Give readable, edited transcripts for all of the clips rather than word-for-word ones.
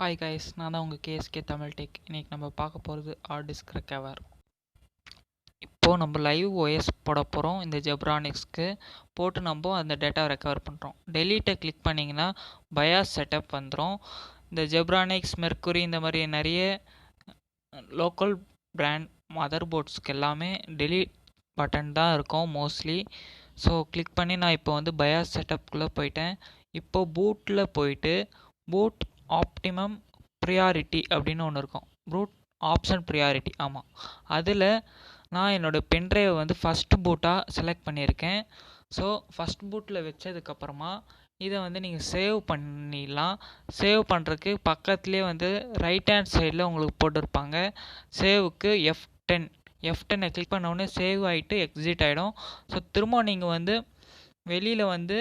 Hi guys, நான் தான் உங்கள் கேஎஸ்கே தமிழ் டெக். இன்றைக்கி நம்ம பார்க்க போகிறது ஹார்ட் டிஸ்க் ரெக்கவர். இப்போது நம்ம லைவ் ஓஎஸ் போட போகிறோம். இந்த ஜெப்ரானிக்ஸ்க்கு போட்டு நம்ம அந்த டேட்டாவை ரெக்கவர் பண்ணுறோம். டெலீட்டை கிளிக் பண்ணிங்கன்னா பயாஸ் செட்டப் வந்துடும். இந்த ஜெப்ரானிக்ஸ், மெர்க்குரி இந்த மாதிரி நிறைய லோக்கல் பிராண்ட் மதர் போர்ட்ஸ்க்கு எல்லாமே டெலீட் பட்டன் தான் இருக்கும் மோஸ்ட்லி. ஸோ கிளிக் பண்ணி நான் இப்போ வந்து பயாஸ் செட்டப்குள்ளே போயிட்டேன். இப்போது பூட்டில் போயிட்டு பூட் ஆப்டிமம் ப்ரியாரிட்டி அப்படின்னு ஒன்று இருக்கும். பூட் ஆப்ஷன் ப்ரியாரிட்டி, ஆமாம். அதில் நான் என்னோடய பென்ட்ரைவை வந்து ஃபஸ்ட்டு பூட்டாக செலக்ட் பண்ணியிருக்கேன். ஸோ ஃபஸ்ட் பூட்டில் வச்சதுக்கப்புறமா இதை வந்து நீங்கள் சேவ் பண்ணிடலாம். சேவ் பண்ணுறதுக்கு பக்கத்துலேயே வந்து ரைட் ஹேண்ட் சைடில் உங்களுக்கு போட்டிருப்பாங்க. சேவுக்கு F10 கிளிக் பண்ண உடனே சேவ் ஆகிட்டு எக்ஸிட் ஆகிடும். ஸோ திரும்ப நீங்கள் வந்து வெளியில் வந்து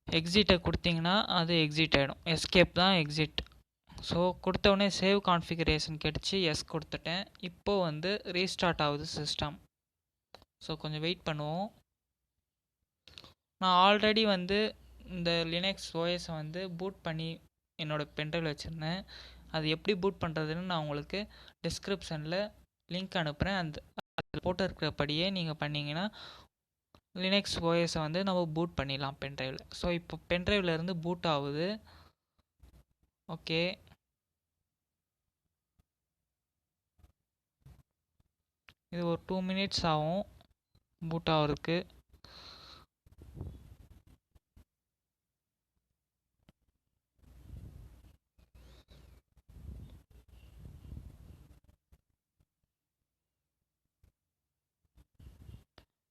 எக்ஸிட்டை கொடுத்தீங்கன்னா அது எக்ஸிட் ஆகிடும். எஸ்கேப் தான் எக்ஸிட். ஸோ கொடுத்தவுடனே சேவ் கான்ஃபிகரேஷன் கிடச்சி எஸ் கொடுத்துட்டேன். இப்போது வந்து ரீஸ்டார்ட் ஆகுது சிஸ்டம். ஸோ கொஞ்சம் வெயிட் பண்ணுவோம். நான் ஆல்ரெடி வந்து இந்த லினக்ஸ் ஓஎஸை வந்து பூட் பண்ணி என்னோடய பென்ட்ரைவில் வச்சுருந்தேன். அது எப்படி பூட் பண்ணுறதுன்னு நான் உங்களுக்கு டிஸ்கிரிப்ஷனில் லிங்க் அனுப்புகிறேன். அந்த அதில் போட்டு இருக்கிறபடியே நீங்கள் பண்ணிங்கன்னா லினக்ஸ் ஓஎஸை வந்து நம்ம பூட் பண்ணிடலாம் பென்ட்ரைவில். ஸோ இப்போ பென்ட்ரைவில் இருந்து பூட் ஆகுது. ஓகே, இது ஒரு 2 minutes ஆகும் பூட் ஆகிறதுக்கு.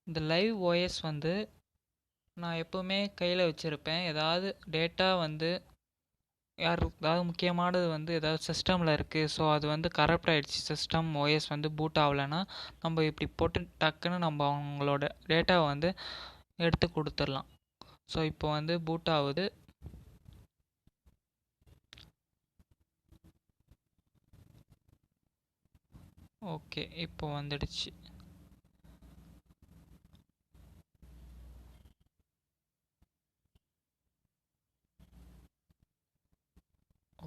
இந்த லைவ் ஓஎஸ் வந்து நான் எப்போவுமே கையில் வச்சுருப்பேன். ஏதாவது டேட்டா வந்து ஏதாவது முக்கியமானது வந்து ஏதாவது சிஸ்டமில் இருக்குது, ஸோ அது வந்து கரப்ட் ஆகிடுச்சு, சிஸ்டம் ஓஎஸ் வந்து பூட் ஆகலைன்னா நம்ம இப்படி போட்டு டக்குன்னு நம்ம அவங்களோட டேட்டாவை வந்து எடுத்து கொடுத்துடலாம். ஸோ இப்போ வந்து பூட் ஆகுது. ஓகே, இப்போ வந்துடுச்சு.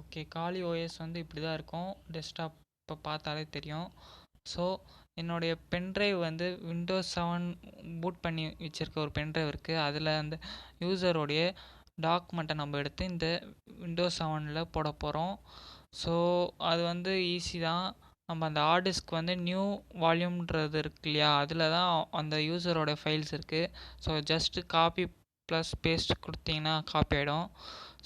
ஓகே, காலி ஓஎஸ் வந்து இப்படி தான் இருக்கும். டெஸ்க்டாப் இப்போ பார்த்தாலே தெரியும். ஸோ என்னுடைய பென்ட்ரைவ் வந்து விண்டோஸ் 7 பூட் பண்ணி வச்சுருக்க ஒரு பென்ட்ரைவ் இருக்குது. அதில் அந்த யூசருடைய டாக்குமெண்ட்டை நம்ம எடுத்து இந்த விண்டோஸ் 7 போட போகிறோம். ஸோ அது வந்து ஈஸி தான். நம்ம அந்த ஹார்ட் டிஸ்க் வந்து நியூ வால்யூம்ன்றது இருக்கு இல்லையா, அதில் தான் அந்த யூசரோட ஃபைல்ஸ் இருக்குது. So just copy plus paste கொடுத்தீங்கன்னா காப்பி ஆகிடும்.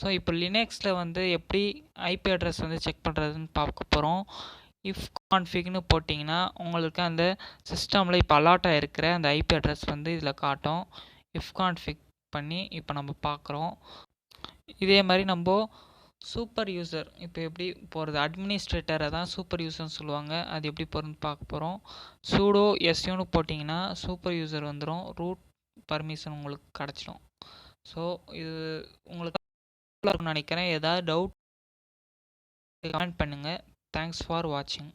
ஸோ இப்போ லினக்ஸில் வந்து எப்படி ஐபி அட்ரஸ் வந்து செக் பண்ணுறதுன்னு பார்க்க போகிறோம். இஃப் கான்ஃபிக்னு போட்டிங்கன்னா உங்களுக்கு அந்த சிஸ்டமில் இப்போ அலாட் ஆகிருக்கிற அந்த ஐபி அட்ரஸ் வந்து இதில் காட்டும். இஃப் கான்ஃபிக் பண்ணி இப்போ நம்ம பார்க்குறோம். இதே மாதிரி நம்ம சூப்பர் யூசர் இப்போ எப்படி போகிறது, அட்மினிஸ்ட்ரேட்டரை தான் சூப்பர் யூசர்னு சொல்லுவாங்க. அது எப்படி போகிறதுன்னு பார்க்க போகிறோம். சூடோ எஸ்யூன்னு போட்டிங்கன்னா சூப்பர் யூசர் வந்துடும். ரூட் பர்மிஷன் உங்களுக்கு கிடச்சிடும். ஸோ இது உங்களுக்கு நினைக்கிறேன். ஏதாவது டவுட் கமெண்ட் பண்ணுங்கள். தேங்க்ஸ் ஃபார் வாட்சிங்.